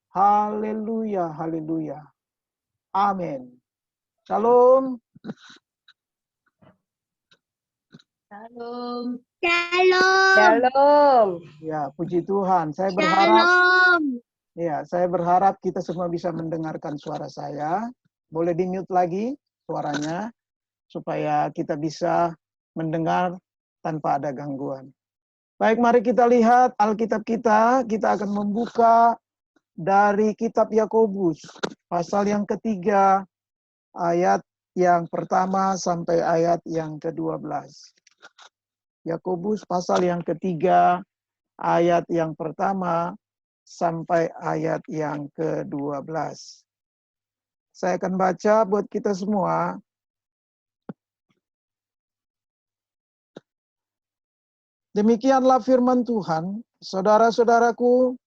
Haleluya, haleluya. Amin. Shalom. Shalom. Shalom. Shalom. Ya, puji Tuhan. Shalom. Saya berharap kita semua bisa mendengarkan suara saya. Boleh di-mute lagi suaranya supaya kita bisa mendengar tanpa ada gangguan. Baik, mari kita lihat Alkitab kita. Kita akan membuka dari kitab Yakobus, pasal yang ketiga, ayat yang pertama sampai ayat yang ke-12. Yakobus pasal yang ketiga, ayat yang pertama sampai ayat yang ke-12. Saya akan baca buat kita semua. Demikianlah firman Tuhan, saudara-saudaraku,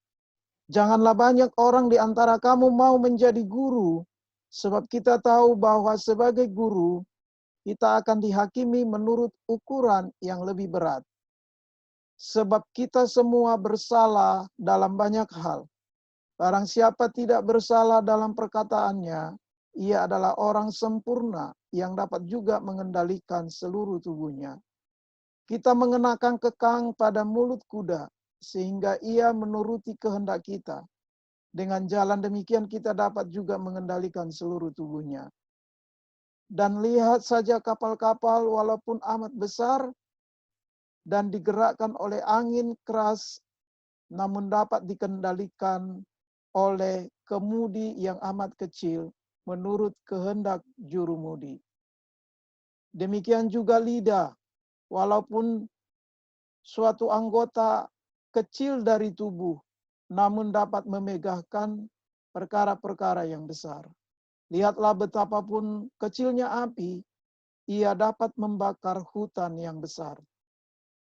janganlah banyak orang di antara kamu mau menjadi guru, sebab kita tahu bahwa sebagai guru, kita akan dihakimi menurut ukuran yang lebih berat. Sebab kita semua bersalah dalam banyak hal. Barang siapa tidak bersalah dalam perkataannya, ia adalah orang sempurna yang dapat juga mengendalikan seluruh tubuhnya. Kita mengenakan kekang pada mulut kuda, sehingga ia menuruti kehendak kita. Dengan jalan demikian kita dapat juga mengendalikan seluruh tubuhnya. Dan lihat saja kapal-kapal walaupun amat besar dan digerakkan oleh angin keras, namun dapat dikendalikan oleh kemudi yang amat kecil menurut kehendak jurumudi. Demikian juga lidah, walaupun suatu anggota kecil dari tubuh, namun dapat memegahkan perkara-perkara yang besar. Lihatlah betapapun kecilnya api, ia dapat membakar hutan yang besar.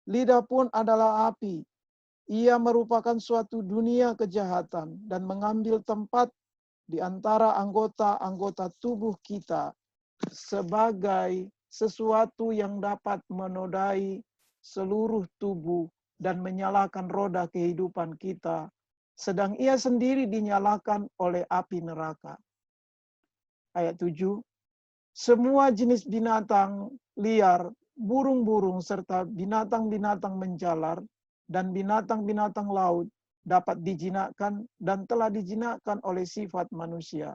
Lidah pun adalah api, ia merupakan suatu dunia kejahatan dan mengambil tempat di antara anggota-anggota tubuh kita sebagai sesuatu yang dapat menodai seluruh tubuh dan menyalakan roda kehidupan kita, sedang ia sendiri dinyalakan oleh api neraka. Ayat 7, semua jenis binatang liar, burung-burung, serta binatang-binatang menjalar, dan binatang-binatang laut dapat dijinakkan dan telah dijinakkan oleh sifat manusia.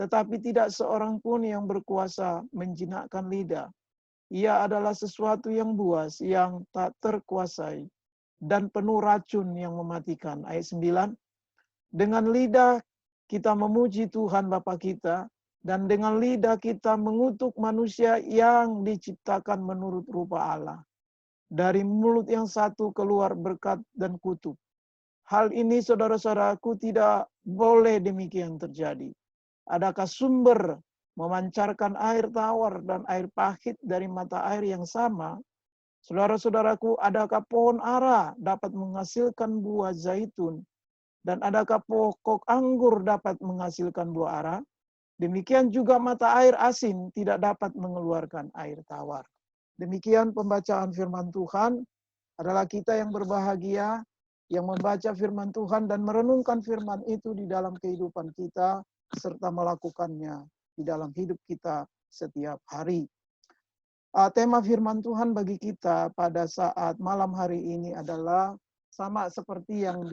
Tetapi tidak seorang pun yang berkuasa menjinakkan lidah. Ia adalah sesuatu yang buas, yang tak terkuasai, dan penuh racun yang mematikan. Ayat 9, dengan lidah kita memuji Tuhan Bapa kita, dan dengan lidah kita mengutuk manusia yang diciptakan menurut rupa Allah. Dari mulut yang satu keluar berkat dan kutuk. Hal ini saudara-saudaraku tidak boleh demikian terjadi. Adakah sumber memancarkan air tawar dan air pahit dari mata air yang sama? Saudara-saudaraku, adakah pohon ara dapat menghasilkan buah zaitun? Dan adakah pokok anggur dapat menghasilkan buah ara? Demikian juga mata air asin tidak dapat mengeluarkan air tawar. Demikian pembacaan firman Tuhan. Adalah kita yang berbahagia, yang membaca firman Tuhan dan merenungkan firman itu di dalam kehidupan kita, serta melakukannya di dalam hidup kita setiap hari. Tema firman Tuhan bagi kita pada saat malam hari ini adalah sama seperti yang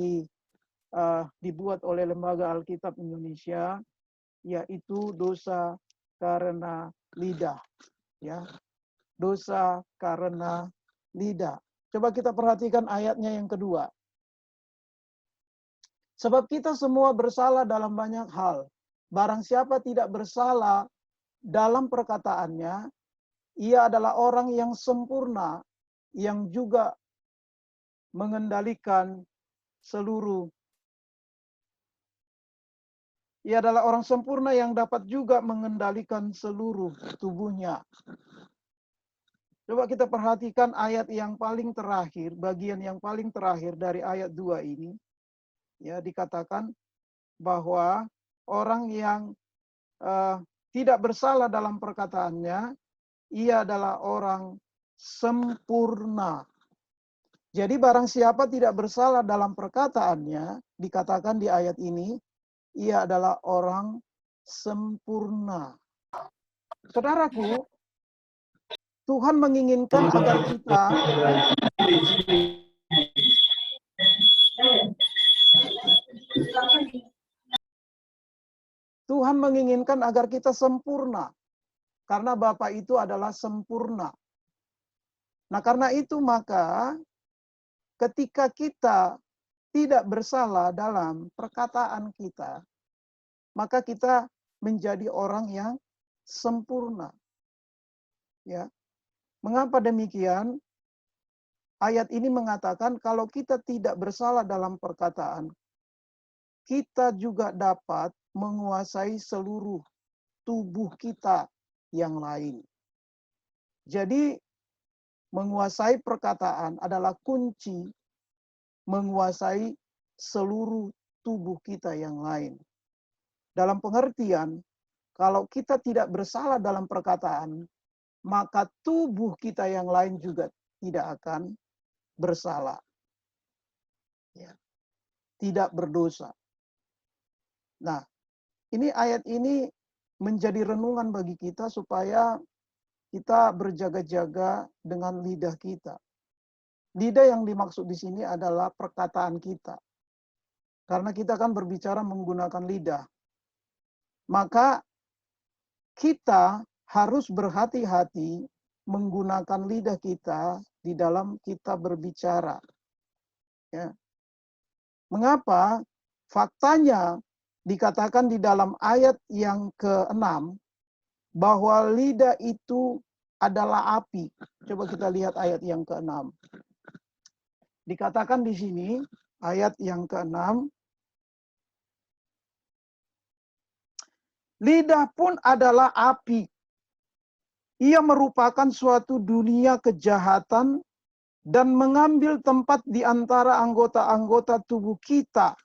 dibuat oleh Lembaga Alkitab Indonesia, yaitu dosa karena lidah. Ya, dosa karena lidah. Coba kita perhatikan ayatnya yang kedua. Sebab kita semua bersalah dalam banyak hal. Barang siapa tidak bersalah dalam perkataannya, ia adalah orang yang sempurna, yang juga mengendalikan seluruh. Ia adalah orang sempurna yang dapat juga mengendalikan seluruh tubuhnya. Coba kita perhatikan ayat yang paling terakhir, bagian yang paling terakhir dari ayat 2 ini. Ya, dikatakan bahwa orang yang tidak bersalah dalam perkataannya, ia adalah orang sempurna. Jadi barang siapa tidak bersalah dalam perkataannya, dikatakan di ayat ini, ia adalah orang sempurna. Saudaraku, Tuhan menginginkan agar kita sempurna. Karena Bapa itu adalah sempurna. Nah, karena itu maka ketika kita tidak bersalah dalam perkataan kita, maka kita menjadi orang yang sempurna. Ya. Mengapa demikian? Ayat ini mengatakan kalau kita tidak bersalah dalam perkataan, kita juga dapat menguasai seluruh tubuh kita yang lain. Jadi menguasai perkataan adalah kunci menguasai seluruh tubuh kita yang lain. Dalam pengertian, kalau kita tidak bersalah dalam perkataan, maka tubuh kita yang lain juga tidak akan bersalah. Ya. Tidak berdosa. Nah, ini ayat ini menjadi renungan bagi kita supaya kita berjaga-jaga dengan lidah kita. Lidah yang dimaksud di sini adalah perkataan kita. Karena kita kan berbicara menggunakan lidah. Maka kita harus berhati-hati menggunakan lidah kita di dalam kita berbicara. Ya. Mengapa? Faktanya dikatakan di dalam ayat yang ke-6 bahwa lidah itu adalah api. Coba kita lihat ayat yang ke-6. Dikatakan di sini, ayat yang ke-6, lidah pun adalah api. Ia merupakan suatu dunia kejahatan dan mengambil tempat di antara anggota-anggota tubuh kita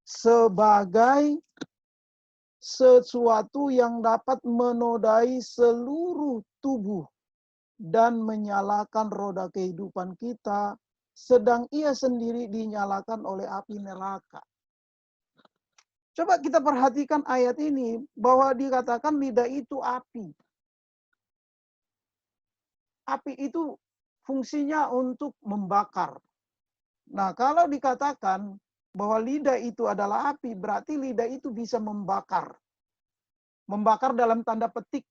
sebagai sesuatu yang dapat menodai seluruh tubuh dan menyalakan roda kehidupan kita, sedang ia sendiri dinyalakan oleh api neraka. Coba kita perhatikan ayat ini, bahwa dikatakan lidah itu api. Api itu fungsinya untuk membakar. Nah, kalau dikatakan bahwa lidah itu adalah api, berarti lidah itu bisa membakar. Membakar dalam tanda petik.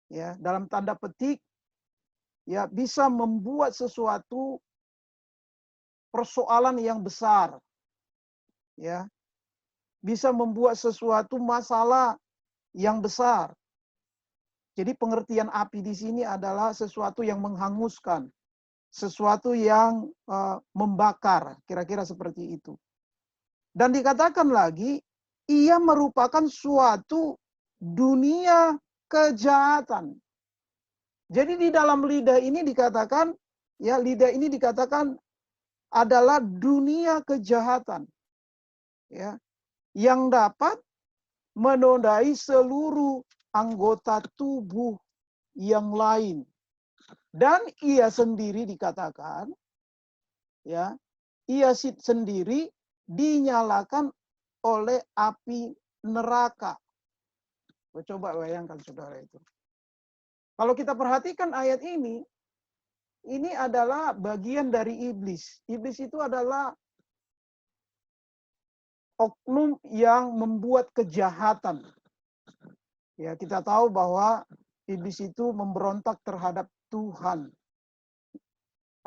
Ya, dalam tanda petik, ya, bisa membuat sesuatu persoalan yang besar. Ya. Bisa membuat sesuatu masalah yang besar. Jadi pengertian api di sini adalah sesuatu yang menghanguskan, sesuatu yang membakar, kira-kira seperti itu. Dan dikatakan lagi, ia merupakan suatu dunia kejahatan. Jadi di dalam lidah ini dikatakan, ya, lidah ini dikatakan adalah dunia kejahatan. Ya, yang dapat menodai seluruh anggota tubuh yang lain. Dan ia sendiri dikatakan, ya, ia sendiri dinyalakan oleh api neraka. Coba bayangkan saudara itu. Kalau kita perhatikan ayat ini adalah bagian dari iblis. Iblis itu adalah oknum yang membuat kejahatan. Ya, kita tahu bahwa iblis itu memberontak terhadap Tuhan.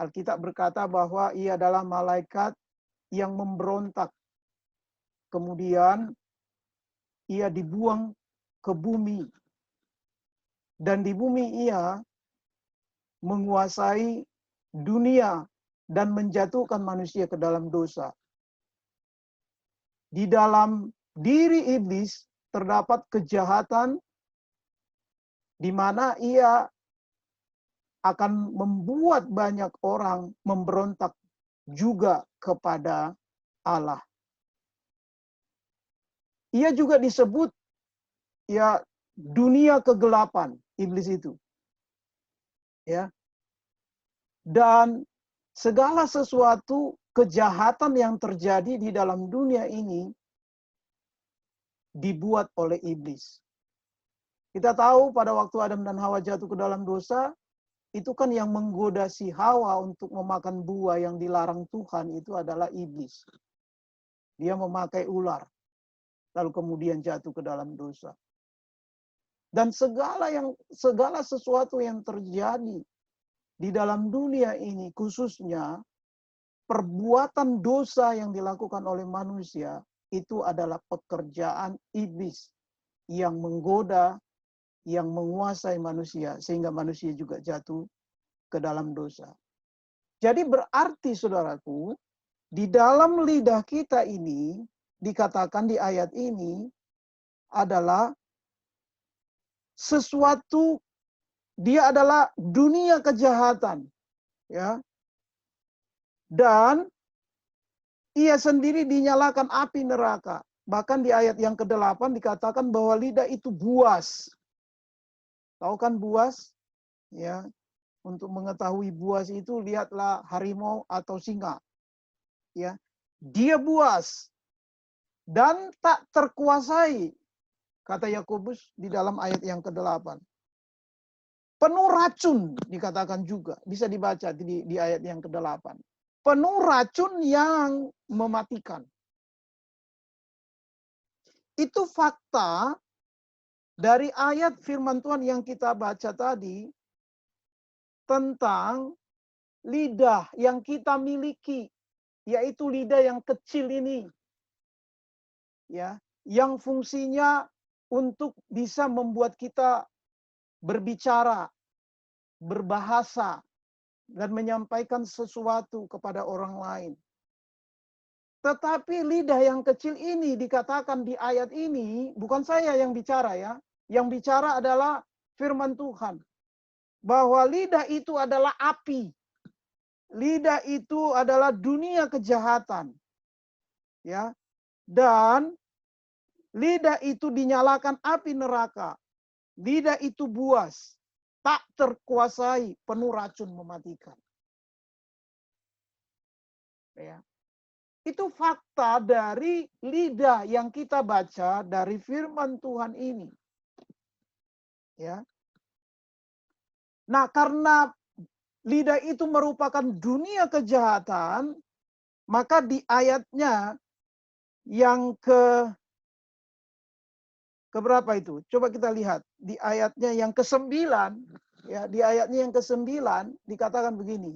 Alkitab berkata bahwa ia adalah malaikat yang memberontak. Kemudian ia dibuang ke bumi. Dan di bumi ia menguasai dunia dan menjatuhkan manusia ke dalam dosa. Di dalam diri iblis terdapat kejahatan di mana ia akan membuat banyak orang memberontak juga kepada Allah. Ia juga disebut, ya, dunia kegelapan, iblis itu. Ya. Dan segala sesuatu kejahatan yang terjadi di dalam dunia ini dibuat oleh iblis. Kita tahu pada waktu Adam dan Hawa jatuh ke dalam dosa, itu kan yang menggoda si Hawa untuk memakan buah yang dilarang Tuhan itu adalah iblis. Dia memakai ular, lalu kemudian jatuh ke dalam dosa. Dan segala sesuatu yang terjadi di dalam dunia ini, khususnya perbuatan dosa yang dilakukan oleh manusia, itu adalah pekerjaan iblis yang menggoda, yang menguasai manusia, sehingga manusia juga jatuh ke dalam dosa. Jadi berarti, saudaraku, di dalam lidah kita ini, dikatakan di ayat ini, adalah sesuatu, dia adalah dunia kejahatan, ya. Dan ia sendiri dinyalakan api neraka. Bahkan di ayat yang ke-8 dikatakan bahwa lidah itu buas. Tahu kan buas? Ya. Untuk mengetahui buas itu, lihatlah harimau atau singa. Ya. Dia buas dan tak terkuasai, kata Yakobus di dalam ayat yang ke-8. Penuh racun dikatakan juga, bisa dibaca di ayat yang ke-8. Penuh racun yang mematikan. Itu fakta dari ayat firman Tuhan yang kita baca tadi tentang lidah yang kita miliki, yaitu lidah yang kecil ini. Ya, yang fungsinya untuk bisa membuat kita berbicara, berbahasa, dan menyampaikan sesuatu kepada orang lain. Tetapi lidah yang kecil ini dikatakan di ayat ini, bukan saya yang bicara ya, yang bicara adalah firman Tuhan. Bahwa lidah itu adalah api. Lidah itu adalah dunia kejahatan. Ya. Dan lidah itu dinyalakan api neraka. Lidah itu buas, tak terkuasai, penuh racun mematikan. Ya. Itu fakta dari lidah yang kita baca dari firman Tuhan ini. Ya. Nah, karena lidah itu merupakan dunia kejahatan, maka di ayatnya yang keberapa itu? Coba kita lihat di ayatnya yang ke-9, ya, di ayatnya yang ke-9 dikatakan begini.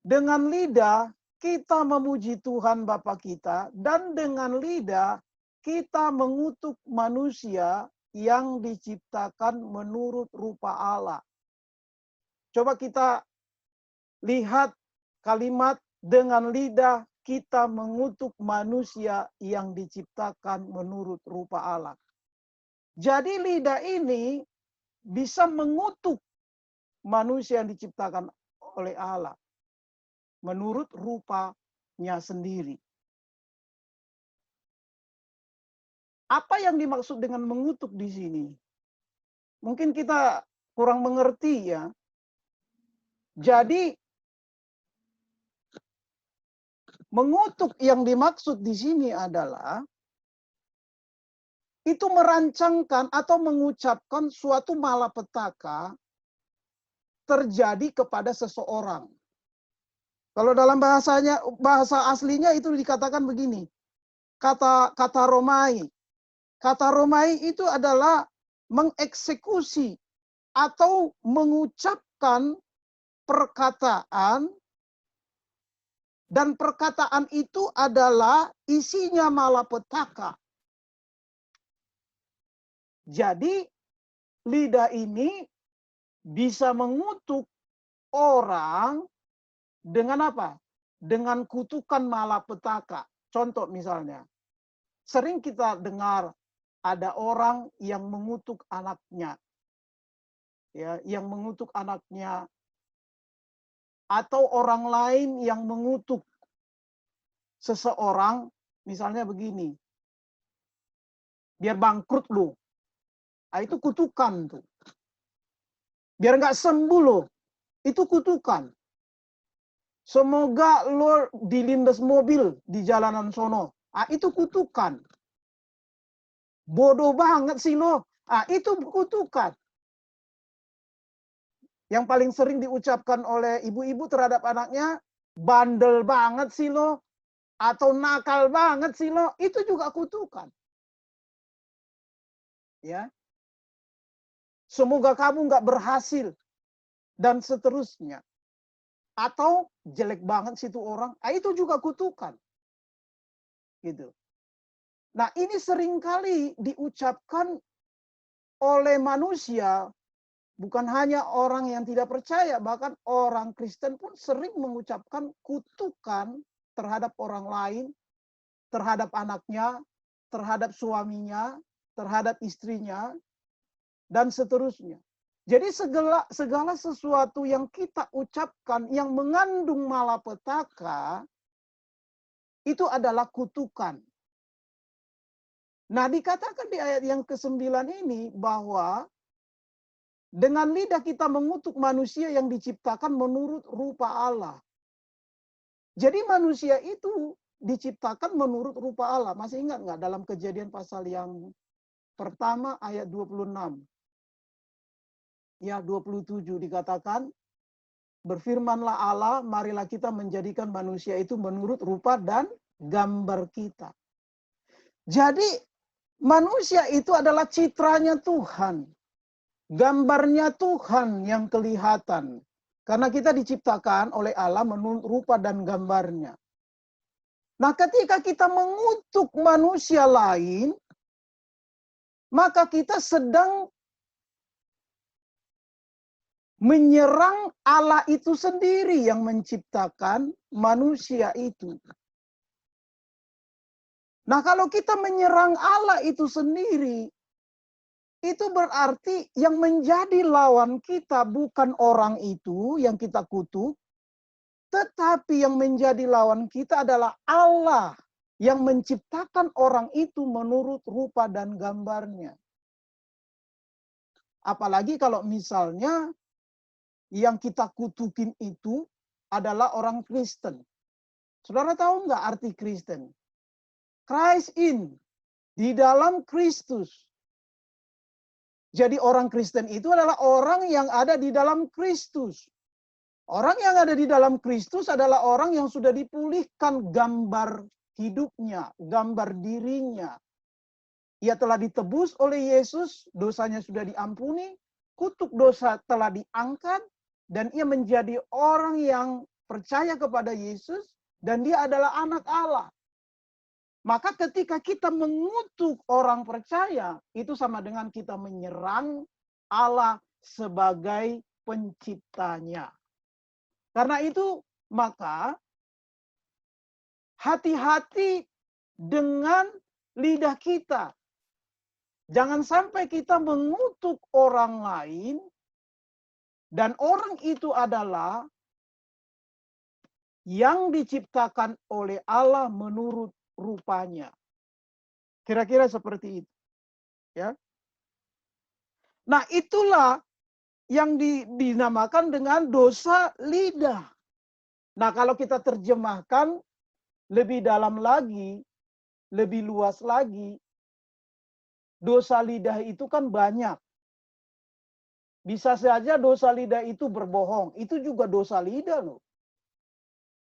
Dengan lidah kita memuji Tuhan Bapa kita, dan dengan lidah kita mengutuk manusia yang diciptakan menurut rupa Allah. Coba kita lihat kalimat dengan lidah kita mengutuk manusia yang diciptakan menurut rupa Allah. Jadi lidah ini bisa mengutuk manusia yang diciptakan oleh Allah menurut rupanya sendiri. Apa yang dimaksud dengan mengutuk di sini? Mungkin kita kurang mengerti ya. Jadi mengutuk yang dimaksud di sini adalah itu merancangkan atau mengucapkan suatu malapetaka terjadi kepada seseorang. Kalau dalam bahasa aslinya itu dikatakan begini. Kata Romai. Kata Romai itu adalah mengeksekusi atau mengucapkan perkataan, dan perkataan itu adalah isinya malapetaka. Jadi lidah ini bisa mengutuk orang dengan apa? Dengan kutukan malapetaka. Contoh misalnya, sering kita dengar ada orang yang mengutuk anaknya. Ya, yang mengutuk anaknya, atau orang lain yang mengutuk seseorang, misalnya begini, biar bangkrut lu. Nah, itu kutukan tuh. Biar nggak sembuh lo, itu kutukan. Semoga lo dilindas mobil di jalanan sono. Ah, itu kutukan. Bodoh banget sih lo. Itu kutukan. Yang paling sering diucapkan oleh ibu-ibu terhadap anaknya, bandel banget sih lo. Atau nakal banget sih lo. Itu juga kutukan. Ya, semoga kamu nggak berhasil. Dan seterusnya. Atau jelek banget sih itu orang. Itu juga kutukan. Gitu. Nah, ini seringkali diucapkan oleh manusia, bukan hanya orang yang tidak percaya, bahkan orang Kristen pun sering mengucapkan kutukan terhadap orang lain, terhadap anaknya, terhadap suaminya, terhadap istrinya, dan seterusnya. Jadi segala sesuatu yang kita ucapkan yang mengandung malapetaka, itu adalah kutukan. Nah, dikatakan di ayat yang ke-9 ini bahwa dengan lidah kita mengutuk manusia yang diciptakan menurut rupa Allah. Jadi manusia itu diciptakan menurut rupa Allah. Masih ingat nggak dalam Kejadian pasal yang pertama ayat 26? Ya, 27 dikatakan, berfirmanlah Allah, marilah kita menjadikan manusia itu menurut rupa dan gambar kita. Jadi manusia itu adalah citranya Tuhan. Gambarnya Tuhan yang kelihatan. Karena kita diciptakan oleh Allah menurut rupa dan gambarnya. Nah, ketika kita mengutuk manusia lain, maka kita sedang menyerang Allah itu sendiri yang menciptakan manusia itu. Nah, kalau kita menyerang Allah itu sendiri, itu berarti yang menjadi lawan kita bukan orang itu yang kita kutuk, tetapi yang menjadi lawan kita adalah Allah yang menciptakan orang itu menurut rupa dan gambarnya. Apalagi kalau misalnya yang kita kutukin itu adalah orang Kristen. Saudara tahu nggak arti Kristen? Christ in, di dalam Kristus. Jadi orang Kristen itu adalah orang yang ada di dalam Kristus. Orang yang ada di dalam Kristus adalah orang yang sudah dipulihkan gambar hidupnya, gambar dirinya. Ia telah ditebus oleh Yesus, dosanya sudah diampuni, kutuk dosa telah diangkat, dan ia menjadi orang yang percaya kepada Yesus, dan dia adalah anak Allah. Maka ketika kita mengutuk orang percaya, itu sama dengan kita menyerang Allah sebagai penciptanya. Karena itu, maka hati-hati dengan lidah kita. Jangan sampai kita mengutuk orang lain, dan orang itu adalah yang diciptakan oleh Allah menurut rupanya. Kira-kira seperti itu. Ya. Nah, itulah yang dinamakan dengan dosa lidah. Nah, kalau kita terjemahkan lebih dalam lagi, lebih luas lagi, dosa lidah itu kan banyak. Bisa saja dosa lidah itu berbohong. Itu juga dosa lidah loh.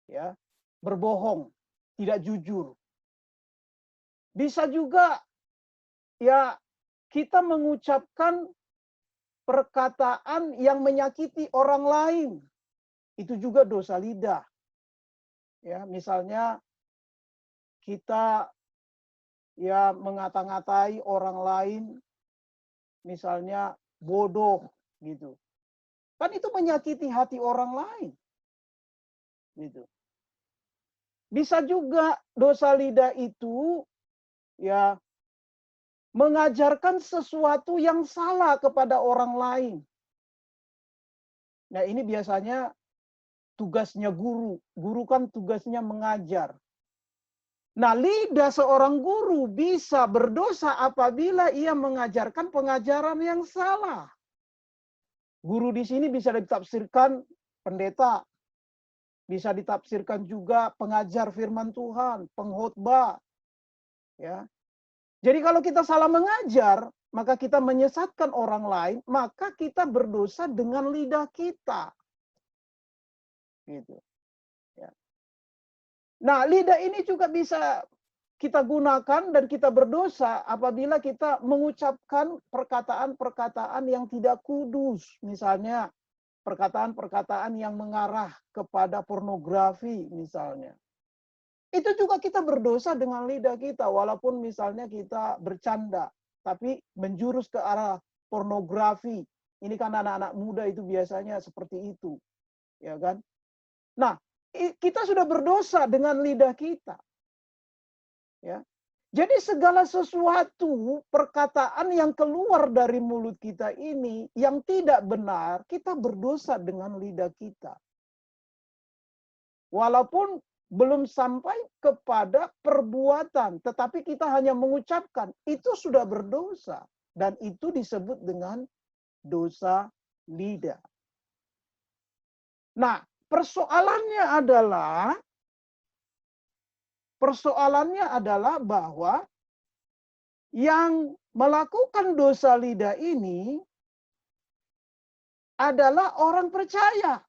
Ya, berbohong, tidak jujur. Bisa juga ya kita mengucapkan perkataan yang menyakiti orang lain. Itu juga dosa lidah. Ya, misalnya kita ya mengata-ngatai orang lain, misalnya bodoh gitu. Kan itu menyakiti hati orang lain. Gitu. Bisa juga dosa lidah itu ya mengajarkan sesuatu yang salah kepada orang lain. Nah, ini biasanya tugasnya guru. Guru kan tugasnya mengajar. Nah, lidah seorang guru bisa berdosa apabila ia mengajarkan pengajaran yang salah. Guru di sini bisa ditafsirkan pendeta, bisa ditafsirkan juga pengajar firman Tuhan, pengkhotbah, ya. Jadi kalau kita salah mengajar, maka kita menyesatkan orang lain, maka kita berdosa dengan lidah kita. Gitu. Ya. Nah, lidah ini juga bisa kita gunakan dan kita berdosa apabila kita mengucapkan perkataan-perkataan yang tidak kudus. Misalnya, perkataan-perkataan yang mengarah kepada pornografi misalnya. Itu juga kita berdosa dengan lidah kita, walaupun misalnya kita bercanda, tapi menjurus ke arah pornografi. Ini kan anak-anak muda itu biasanya seperti itu, ya kan? Nah, kita sudah berdosa dengan lidah kita, ya. Jadi segala sesuatu perkataan yang keluar dari mulut kita ini yang tidak benar, kita berdosa dengan lidah kita. Walaupun belum sampai kepada perbuatan, tetapi kita hanya mengucapkan, itu sudah berdosa. Dan itu disebut dengan dosa lidah. Nah, persoalannya adalah bahwa yang melakukan dosa lidah ini adalah orang percaya.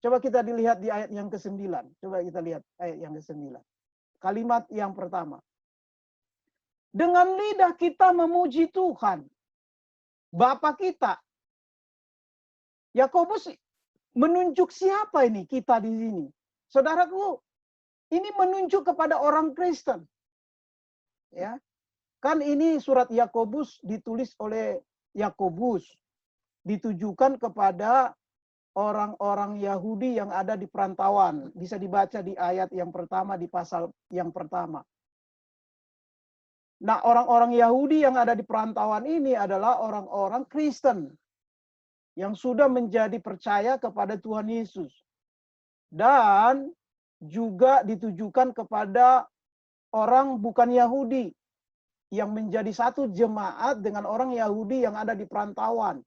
Coba kita dilihat di ayat yang ke-9. Coba kita lihat ayat yang ke-9. Kalimat yang pertama. Dengan lidah kita memuji Tuhan, Bapa kita. Yakobus menunjuk siapa ini kita di sini? Saudaraku, ini menunjuk kepada orang Kristen. Ya. Kan ini surat Yakobus ditulis oleh Yakobus, ditujukan kepada orang-orang Yahudi yang ada di perantauan. Bisa dibaca di ayat yang pertama, di pasal yang pertama. Nah, orang-orang Yahudi yang ada di perantauan ini adalah orang-orang Kristen yang sudah menjadi percaya kepada Tuhan Yesus. Dan juga ditujukan kepada orang bukan Yahudi yang menjadi satu jemaat dengan orang Yahudi yang ada di perantauan.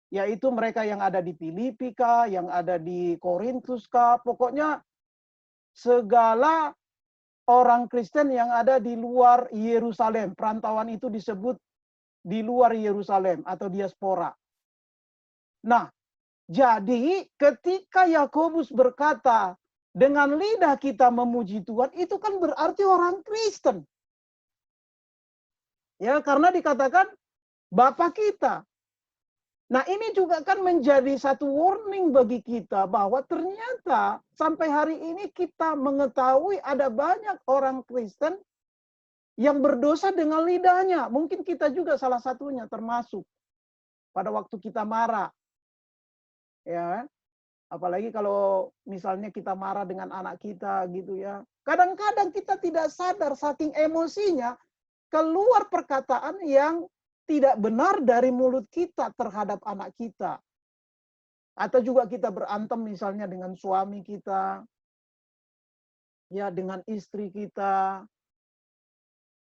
Yaitu mereka yang ada di Filipi kah, yang ada di Korintus kah, pokoknya segala orang Kristen yang ada di luar Yerusalem. Perantauan itu disebut di luar Yerusalem atau diaspora. Nah, jadi ketika Yakobus berkata, dengan lidah kita memuji Tuhan, itu kan berarti orang Kristen. Ya, karena dikatakan Bapa kita. Nah, ini juga kan menjadi satu warning bagi kita bahwa ternyata sampai hari ini kita mengetahui ada banyak orang Kristen yang berdosa dengan lidahnya. Mungkin kita juga salah satunya termasuk pada waktu kita marah. Ya, apalagi kalau misalnya kita marah dengan anak kita gitu ya. Kadang-kadang kita tidak sadar saking emosinya keluar perkataan yang tidak benar dari mulut kita terhadap anak kita. Atau juga kita berantem misalnya dengan suami kita, ya dengan istri kita.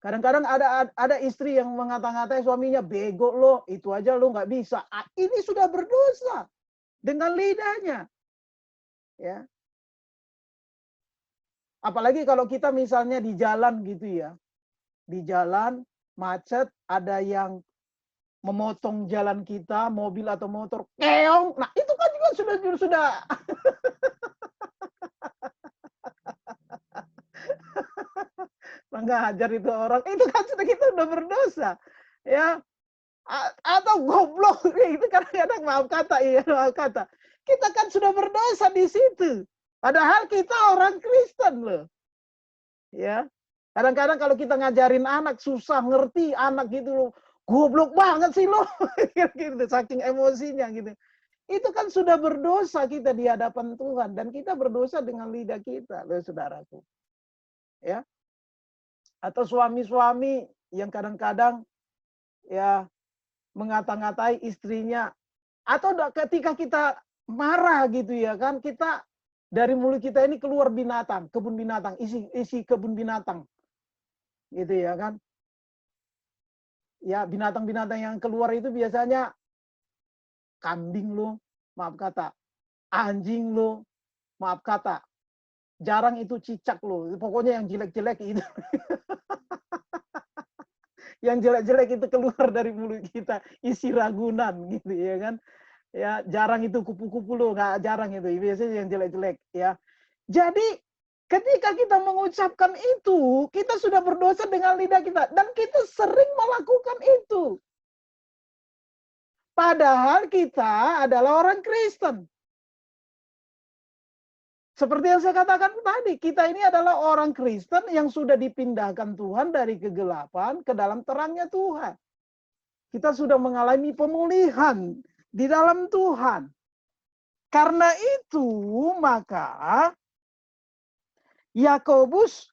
Kadang-kadang ada istri yang mengata-ngatai suaminya, bego lo, itu aja lo nggak bisa. Ini sudah berdosa dengan lidahnya. Ya. Apalagi kalau kita misalnya di jalan gitu ya. Di jalan macet, ada yang memotong jalan kita, mobil atau motor, keong. Nah, itu kan juga sudah menghajar itu orang. Itu kan sudah kita udah berdosa. Ya. Atau goblok itu kadang-kadang maaf kata. Kita kan sudah berdosa di situ. Padahal kita orang Kristen loh. Ya. Kadang-kadang kalau kita ngajarin anak susah ngerti anak gitu loh. Goblok banget sih lo. Gitu, saking emosinya gitu. Itu kan sudah berdosa kita di hadapan Tuhan dan kita berdosa dengan lidah kita, loh saudaraku. Ya. Atau suami-suami yang kadang-kadang ya mengata-ngatai istrinya atau ketika kita marah gitu ya kan, kita dari mulut kita ini keluar binatang, kebun binatang, isi kebun binatang. Gitu ya kan. Ya, binatang-binatang yang keluar itu biasanya kambing lo, maaf kata, anjing lo, maaf kata, jarang itu cicak lo, pokoknya yang jelek-jelek itu. yang jelek-jelek itu keluar dari mulut kita, isi ragunan gitu ya kan. Ya, jarang itu kupu-kupu loh, nggak jarang itu. Biasanya yang jelek-jelek ya. Jadi ketika kita mengucapkan itu, kita sudah berdosa dengan lidah kita dan kita sering melakukan itu. Padahal kita adalah orang Kristen. Seperti yang saya katakan tadi, kita ini adalah orang Kristen yang sudah dipindahkan Tuhan dari kegelapan ke dalam terangnya Tuhan. Kita sudah mengalami pemulihan di dalam Tuhan. Karena itu, maka Yakobus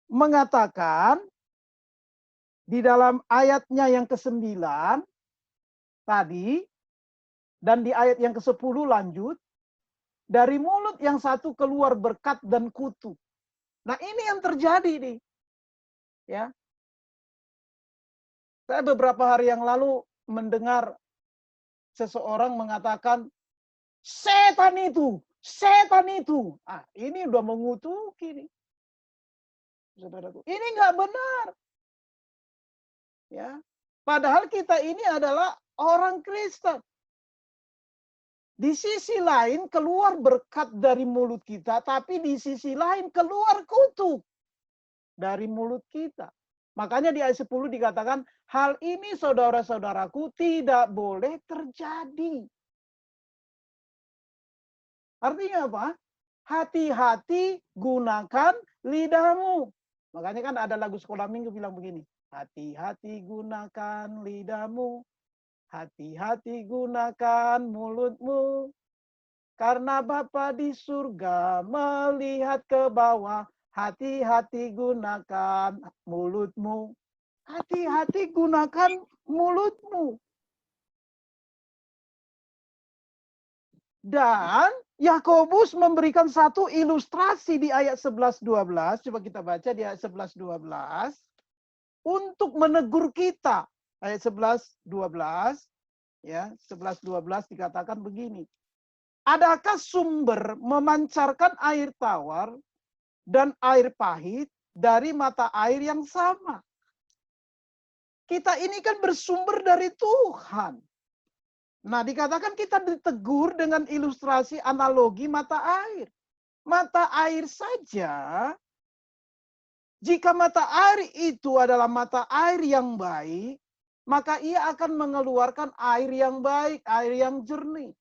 mengatakan di dalam ayatnya yang ke-9 tadi, dan di ayat yang ke-10 lanjut, dari mulut yang satu keluar berkat dan kutuk. Nah, ini yang terjadi nih. Ya. Saya beberapa hari yang lalu mendengar seseorang mengatakan, setan itu, setan itu. Ah, ini udah mengutuki nih. Saudaraku, ini nggak benar. Ya. Padahal kita ini adalah orang Kristen. Di sisi lain keluar berkat dari mulut kita, tapi di sisi lain keluar kutuk dari mulut kita. Makanya di ayat 10 dikatakan, hal ini saudara-saudaraku tidak boleh terjadi. Artinya apa? Hati-hati gunakan lidahmu. Makanya kan ada lagu sekolah minggu bilang begini, hati-hati gunakan lidahmu. Hati-hati gunakan mulutmu, karena Bapa di surga melihat ke bawah. Hati-hati gunakan mulutmu. Hati-hati gunakan mulutmu. Dan Yakobus memberikan satu ilustrasi di ayat 11-12. Coba kita baca di ayat 11-12. Untuk menegur kita. Ayat 11-12, ya 11-12 dikatakan begini. Adakah sumber memancarkan air tawar dan air pahit dari mata air yang sama? Kita ini kan bersumber dari Tuhan. Nah, dikatakan kita ditegur dengan ilustrasi analogi mata air. Mata air saja, jika mata air itu adalah mata air yang baik, maka ia akan mengeluarkan air yang baik, air yang jernih.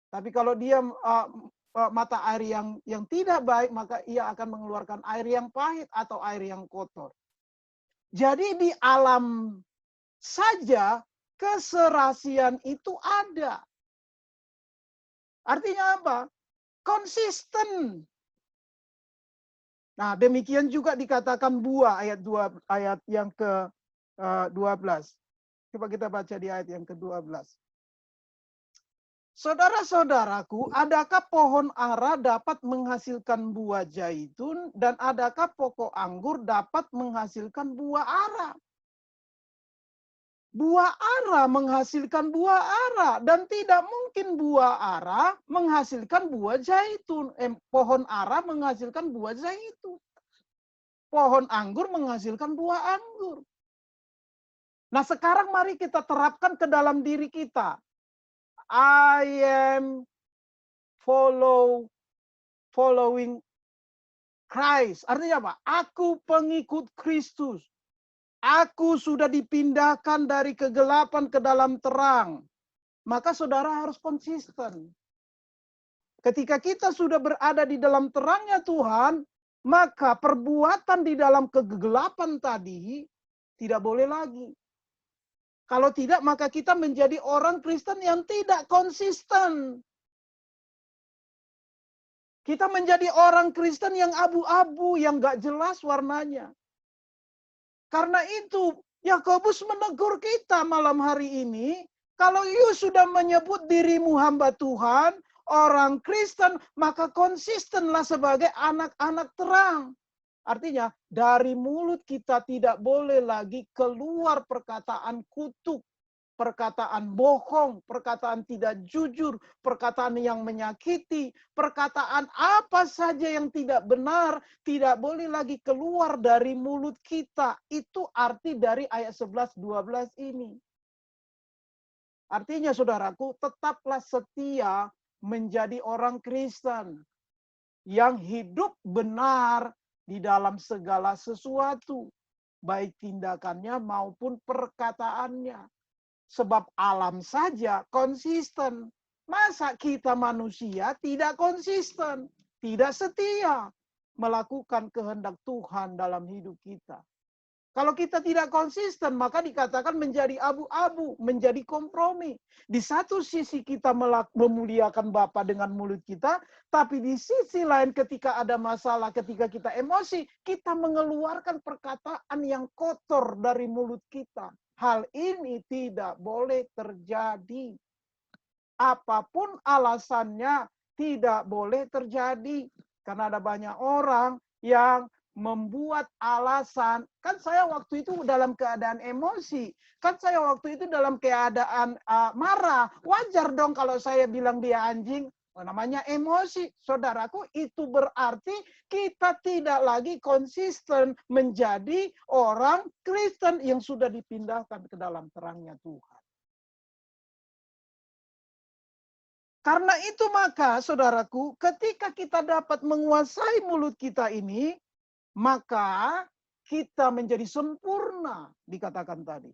Tapi kalau dia mata air yang tidak baik, maka ia akan mengeluarkan air yang pahit atau air yang kotor. Jadi di alam saja keserasian itu ada. Artinya apa? Konsisten. Nah, demikian juga dikatakan buah ayat yang ke-12. Coba kita baca di ayat yang ke-12. Saudara-saudaraku, adakah pohon ara dapat menghasilkan buah zaitun dan adakah pokok anggur dapat menghasilkan buah ara? Buah ara menghasilkan buah ara dan tidak mungkin buah ara menghasilkan buah zaitun. Pohon ara menghasilkan buah zaitun. Pohon anggur menghasilkan buah anggur. Nah, sekarang mari kita terapkan ke dalam diri kita. I am following Christ. Artinya apa? Aku pengikut Kristus. Aku sudah dipindahkan dari kegelapan ke dalam terang. Maka saudara harus konsisten. Ketika kita sudah berada di dalam terangnya Tuhan, maka perbuatan di dalam kegelapan tadi tidak boleh lagi. Kalau tidak, maka kita menjadi orang Kristen yang tidak konsisten. Kita menjadi orang Kristen yang abu-abu, yang gak jelas warnanya. Karena itu, Yakobus menegur kita malam hari ini, kalau you sudah menyebut dirimu hamba Tuhan, orang Kristen, maka konsistenlah sebagai anak-anak terang. Artinya, dari mulut kita tidak boleh lagi keluar perkataan kutuk. perkataan bohong, perkataan tidak jujur, perkataan yang menyakiti, perkataan apa saja yang tidak benar, tidak boleh lagi keluar dari mulut kita. Itu arti dari ayat 11-12 ini. Artinya saudaraku, tetaplah setia menjadi orang Kristen yang hidup benar di dalam segala sesuatu, baik tindakannya maupun perkataannya. Sebab alam saja konsisten. Masa kita manusia tidak konsisten, tidak setia melakukan kehendak Tuhan dalam hidup kita. Kalau kita tidak konsisten, maka dikatakan menjadi abu-abu, menjadi kompromi. Di satu sisi kita memuliakan Bapa dengan mulut kita, tapi di sisi lain ketika ada masalah, ketika kita emosi, kita mengeluarkan perkataan yang kotor dari mulut kita. Hal ini tidak boleh terjadi. Apapun alasannya, tidak boleh terjadi. Karena ada banyak orang yang membuat alasan, kan saya waktu itu dalam keadaan emosi, kan saya waktu itu dalam keadaan marah, wajar dong kalau saya bilang dia anjing, namanya emosi. Saudaraku, itu berarti kita tidak lagi konsisten menjadi orang Kristen yang sudah dipindahkan ke dalam terangnya Tuhan. Karena itu maka, saudaraku, ketika kita dapat menguasai mulut kita ini, maka kita menjadi sempurna, dikatakan tadi.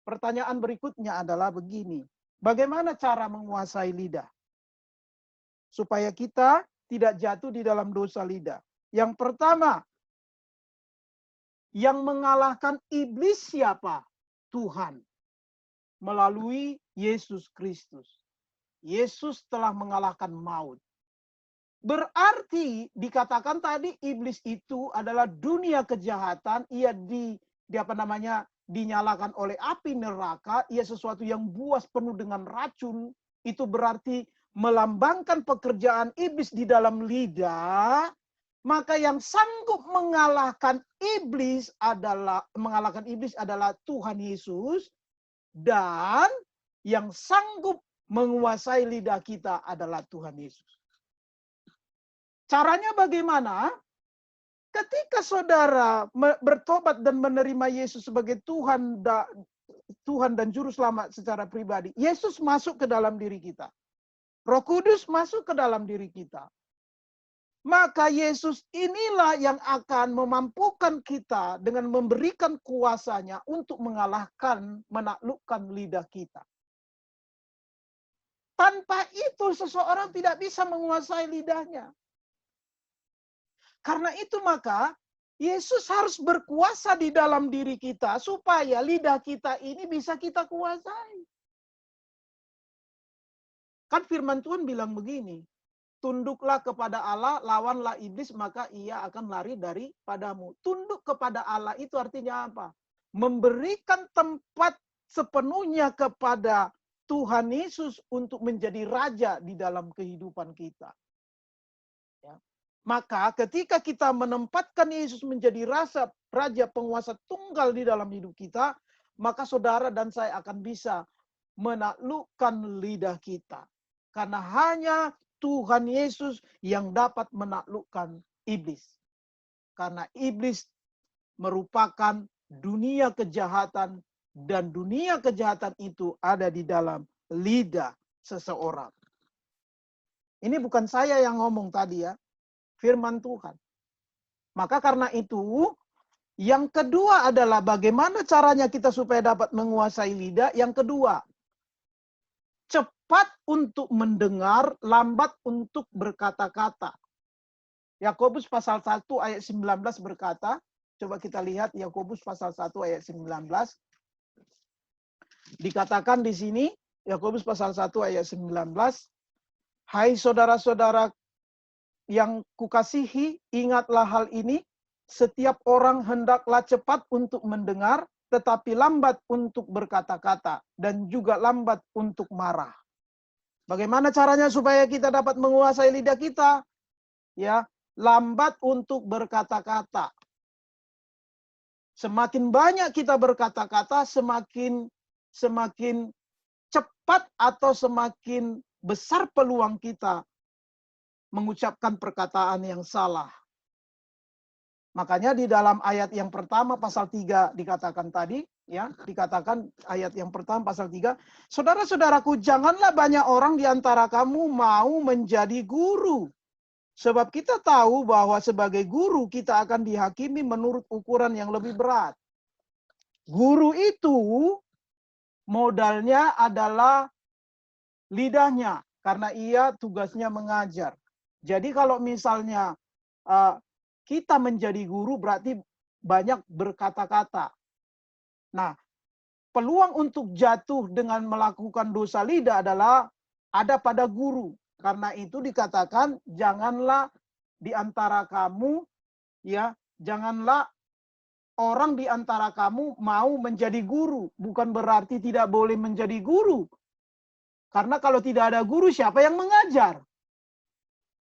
Pertanyaan berikutnya adalah begini, bagaimana cara menguasai lidah? Supaya kita tidak jatuh di dalam dosa lidah. Yang pertama, yang mengalahkan iblis siapa? Tuhan. Melalui Yesus Kristus. Yesus telah mengalahkan maut. Berarti dikatakan tadi iblis itu adalah dunia kejahatan, ia dinyalakan oleh api neraka, ia sesuatu yang buas penuh dengan racun, itu berarti melambangkan pekerjaan iblis di dalam lidah. Maka yang sanggup mengalahkan iblis adalah Tuhan Yesus, dan yang sanggup menguasai lidah kita adalah Tuhan Yesus. Caranya bagaimana? Ketika saudara bertobat dan menerima Yesus sebagai Tuhan dan Juru Selamat secara pribadi, Yesus masuk ke dalam diri kita. Roh Kudus masuk ke dalam diri kita. Maka Yesus inilah yang akan memampukan kita dengan memberikan kuasanya untuk mengalahkan, menaklukkan lidah kita. Tanpa itu seseorang tidak bisa menguasai lidahnya. Karena itu maka Yesus harus berkuasa di dalam diri kita supaya lidah kita ini bisa kita kuasai. Kan firman Tuhan bilang begini, tunduklah kepada Allah, lawanlah iblis, maka ia akan lari daripadamu. Tunduk kepada Allah itu artinya apa? Memberikan tempat sepenuhnya kepada Tuhan Yesus untuk menjadi raja di dalam kehidupan kita. Ya. Maka ketika kita menempatkan Yesus menjadi raja penguasa tunggal di dalam hidup kita, maka saudara dan saya akan bisa menaklukkan lidah kita. Karena hanya Tuhan Yesus yang dapat menaklukkan iblis. Karena iblis merupakan dunia kejahatan, dan dunia kejahatan itu ada di dalam lidah seseorang. Ini bukan saya yang ngomong tadi ya, firman Tuhan. Maka karena itu, yang kedua adalah bagaimana caranya kita supaya dapat menguasai lidah. Yang kedua, cepat untuk mendengar, lambat untuk berkata-kata. Yakobus pasal 1 ayat 19 berkata, coba kita lihat Yakobus pasal 1 ayat 19. Dikatakan di sini, Yakobus pasal 1 ayat 19, hai saudara-saudara yang kukasihi, ingatlah hal ini, setiap orang hendaklah cepat untuk mendengar, tetapi lambat untuk berkata-kata, dan juga lambat untuk marah. Bagaimana caranya supaya kita dapat menguasai lidah kita? Ya, lambat untuk berkata-kata. Semakin banyak kita berkata-kata, semakin semakin cepat atau semakin besar peluang kita mengucapkan perkataan yang salah. Makanya di dalam ayat yang pertama pasal 3 dikatakan tadi, ya, dikatakan ayat yang pertama pasal 3, saudara-saudaraku, janganlah banyak orang di antara kamu mau menjadi guru. Sebab kita tahu bahwa sebagai guru kita akan dihakimi menurut ukuran yang lebih berat. Guru itu modalnya adalah lidahnya, karena ia tugasnya mengajar. Jadi kalau misalnya kita menjadi guru berarti banyak berkata-kata. Nah, peluang untuk jatuh dengan melakukan dosa lidah adalah ada pada guru. Karena itu dikatakan janganlah di antara kamu, ya, janganlah orang di antara kamu mau menjadi guru. Bukan berarti tidak boleh menjadi guru. Karena kalau tidak ada guru, siapa yang mengajar?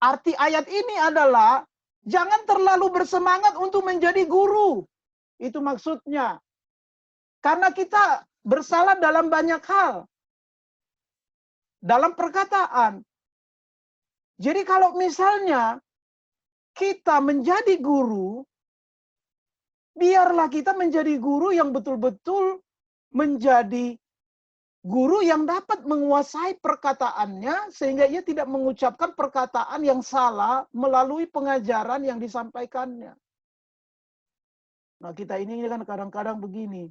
Arti ayat ini adalah jangan terlalu bersemangat untuk menjadi guru. Itu maksudnya. Karena kita bersalah dalam banyak hal. Dalam perkataan. Jadi kalau misalnya kita menjadi guru, biarlah kita menjadi guru yang betul-betul menjadi guru yang dapat menguasai perkataannya sehingga ia tidak mengucapkan perkataan yang salah melalui pengajaran yang disampaikannya. Nah, kita ini kan kadang-kadang begini,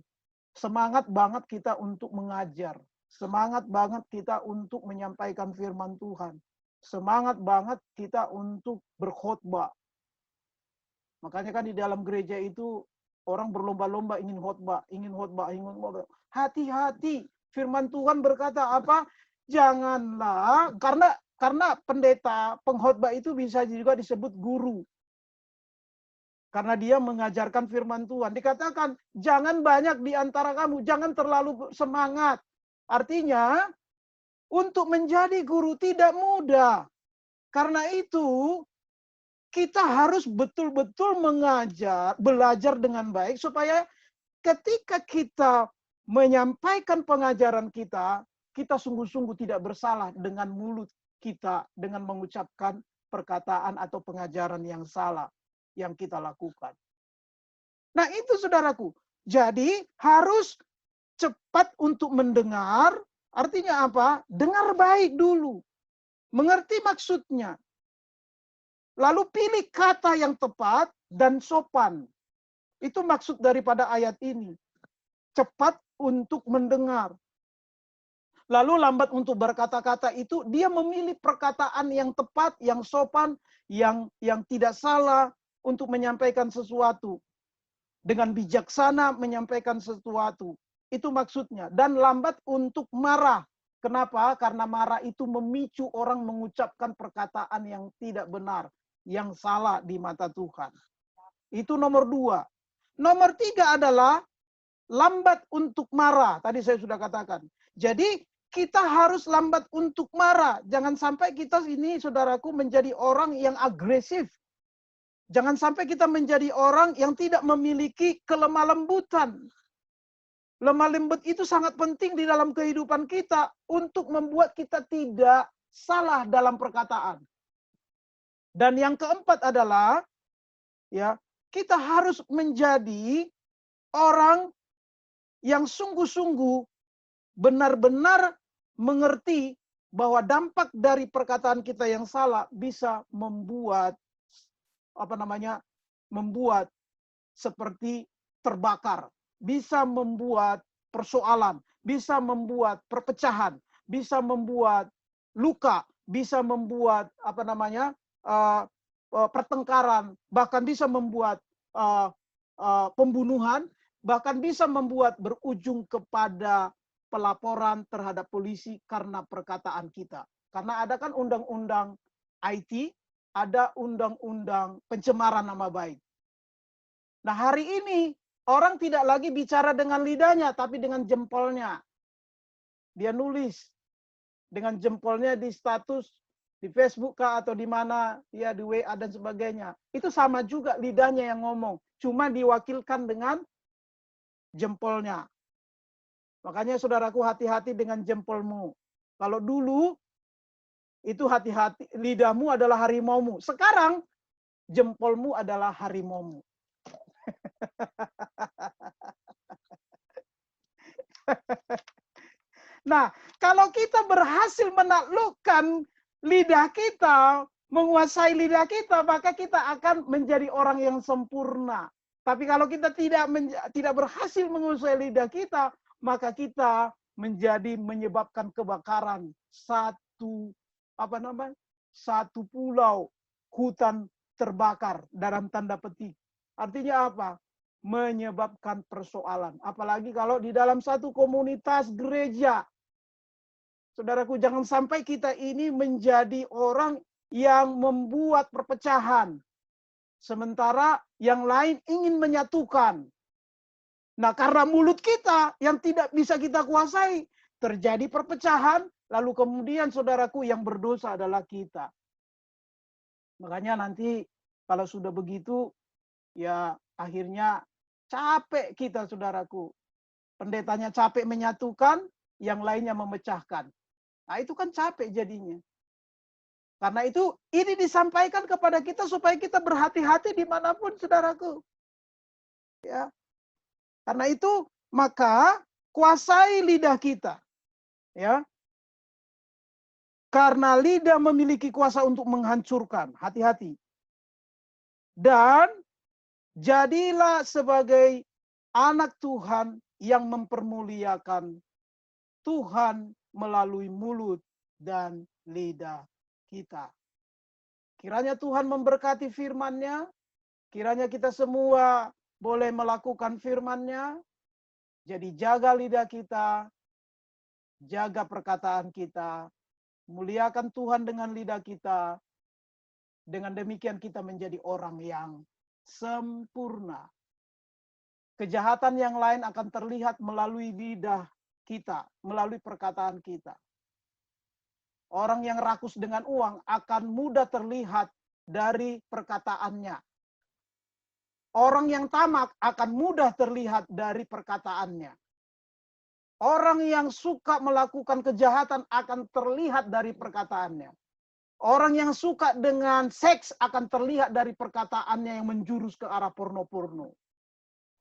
semangat banget kita untuk mengajar, semangat banget kita untuk menyampaikan firman Tuhan, semangat banget kita untuk berkhotbah. Makanya kan di dalam gereja itu orang berlomba-lomba ingin khotbah, ingin khotbah, ingin khotbah. Hati-hati. Firman Tuhan berkata apa? Janganlah, karena pendeta, pengkhotbah itu bisa juga disebut guru. Karena dia mengajarkan firman Tuhan. Dikatakan, jangan banyak di antara kamu, jangan terlalu semangat. Artinya, untuk menjadi guru tidak mudah. Karena itu, kita harus betul-betul mengajar, belajar dengan baik, supaya ketika kita menyampaikan pengajaran kita, kita sungguh-sungguh tidak bersalah dengan mulut kita, dengan mengucapkan perkataan atau pengajaran yang salah yang kita lakukan. Nah itu saudaraku, jadi harus cepat untuk mendengar, artinya apa? Dengar baik dulu, mengerti maksudnya. Lalu pilih kata yang tepat dan sopan. Itu maksud daripada ayat ini. Cepat untuk mendengar. Lalu lambat untuk berkata-kata itu, dia memilih perkataan yang tepat, yang sopan, yang tidak salah untuk menyampaikan sesuatu. Dengan bijaksana menyampaikan sesuatu. Itu maksudnya. Dan lambat untuk marah. Kenapa? Karena marah itu memicu orang mengucapkan perkataan yang tidak benar, yang salah di mata Tuhan. Itu nomor 2. Nomor 3 adalah lambat untuk marah. Tadi saya sudah katakan. Jadi kita harus lambat untuk marah. Jangan sampai kita ini, saudaraku, menjadi orang yang agresif. Jangan sampai kita menjadi orang yang tidak memiliki kelemah lembutan. Lemah lembut itu sangat penting di dalam kehidupan kita untuk membuat kita tidak salah dalam perkataan. Dan yang keempat adalah, ya, kita harus menjadi orang yang sungguh-sungguh benar-benar mengerti bahwa dampak dari perkataan kita yang salah bisa membuat membuat seperti terbakar, bisa membuat persoalan, bisa membuat perpecahan, bisa membuat luka, bisa membuat pertengkaran, bahkan bisa membuat pembunuhan, bahkan bisa membuat berujung kepada pelaporan terhadap polisi karena perkataan kita. Karena ada kan undang-undang IT, ada undang-undang pencemaran nama baik. Nah hari ini orang tidak lagi bicara dengan lidahnya, tapi dengan jempolnya. Dia nulis dengan jempolnya di status, di Facebook kah atau di mana, ya di WA dan sebagainya. Itu sama juga lidahnya yang ngomong, cuma diwakilkan dengan jempolnya. Makanya saudaraku hati-hati dengan jempolmu. Kalau dulu itu hati-hati, lidahmu adalah harimaumu. Sekarang jempolmu adalah harimaumu. Nah, kalau kita berhasil menaklukkan lidah kita, menguasai lidah kita, maka kita akan menjadi orang yang sempurna. Tapi kalau kita tidak berhasil menguasai lidah kita, maka kita menyebabkan kebakaran satu pulau hutan terbakar dalam tanda petik. Artinya apa? Menyebabkan persoalan. Apalagi kalau di dalam satu komunitas gereja. Saudaraku, jangan sampai kita ini menjadi orang yang membuat perpecahan. Sementara yang lain ingin menyatukan. Nah, karena mulut kita yang tidak bisa kita kuasai, terjadi perpecahan, lalu kemudian saudaraku yang berdosa adalah kita. Makanya nanti kalau sudah begitu, ya akhirnya capek kita saudaraku. Pendetanya capek menyatukan, yang lainnya memecahkan. Nah itu kan capek jadinya. Karena itu ini disampaikan kepada kita supaya kita berhati-hati dimanapun saudaraku. Ya. Karena itu maka kuasai lidah kita. Ya. Karena lidah memiliki kuasa untuk menghancurkan. Hati-hati. Dan jadilah sebagai anak Tuhan yang mempermuliakan Tuhan melalui mulut dan lidah kita. Kiranya Tuhan memberkati firman-Nya, kiranya kita semua boleh melakukan firman-Nya. Jadi jaga lidah kita, jaga perkataan kita, muliakan Tuhan dengan lidah kita. Dengan demikian kita menjadi orang yang sempurna. Kejahatan yang lain akan terlihat melalui lidah kita, melalui perkataan kita. Orang yang rakus dengan uang akan mudah terlihat dari perkataannya. Orang yang tamak akan mudah terlihat dari perkataannya. Orang yang suka melakukan kejahatan akan terlihat dari perkataannya. Orang yang suka dengan seks akan terlihat dari perkataannya yang menjurus ke arah porno-porno.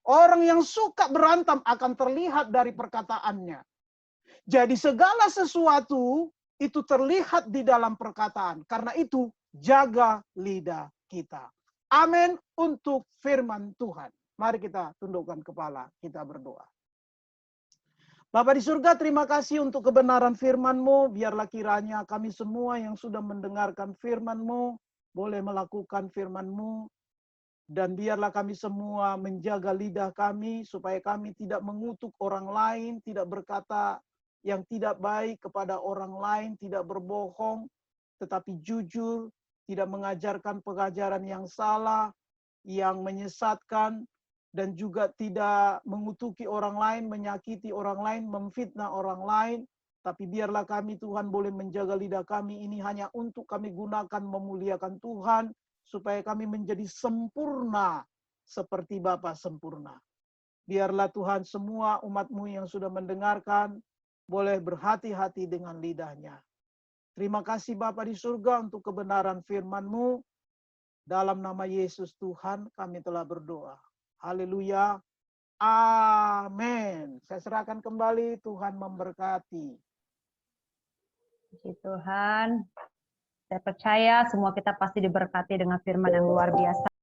Orang yang suka berantem akan terlihat dari perkataannya. Jadi segala sesuatu itu terlihat di dalam perkataan. Karena itu jaga lidah kita. Amin untuk firman Tuhan. Mari kita tundukkan kepala, kita berdoa. Bapa di surga, terima kasih untuk kebenaran firman-Mu. Biarlah kiranya kami semua yang sudah mendengarkan firman-Mu boleh melakukan firman-Mu. Dan biarlah kami semua menjaga lidah kami supaya kami tidak mengutuk orang lain, tidak berkata yang tidak baik kepada orang lain, tidak berbohong, tetapi jujur, tidak mengajarkan pengajaran yang salah, yang menyesatkan, dan juga tidak mengutuki orang lain, menyakiti orang lain, memfitnah orang lain. Tapi biarlah kami Tuhan boleh menjaga lidah kami ini hanya untuk kami gunakan memuliakan Tuhan, supaya kami menjadi sempurna seperti Bapa sempurna. Biarlah Tuhan semua umat-Mu yang sudah mendengarkan, boleh berhati-hati dengan lidahnya. Terima kasih Bapa di surga untuk kebenaran firman-Mu. Dalam nama Yesus Tuhan kami telah berdoa. Haleluya. Amin. Saya serahkan kembali, Tuhan memberkati. Puji Tuhan. Saya percaya semua kita pasti diberkati dengan firman yang luar biasa.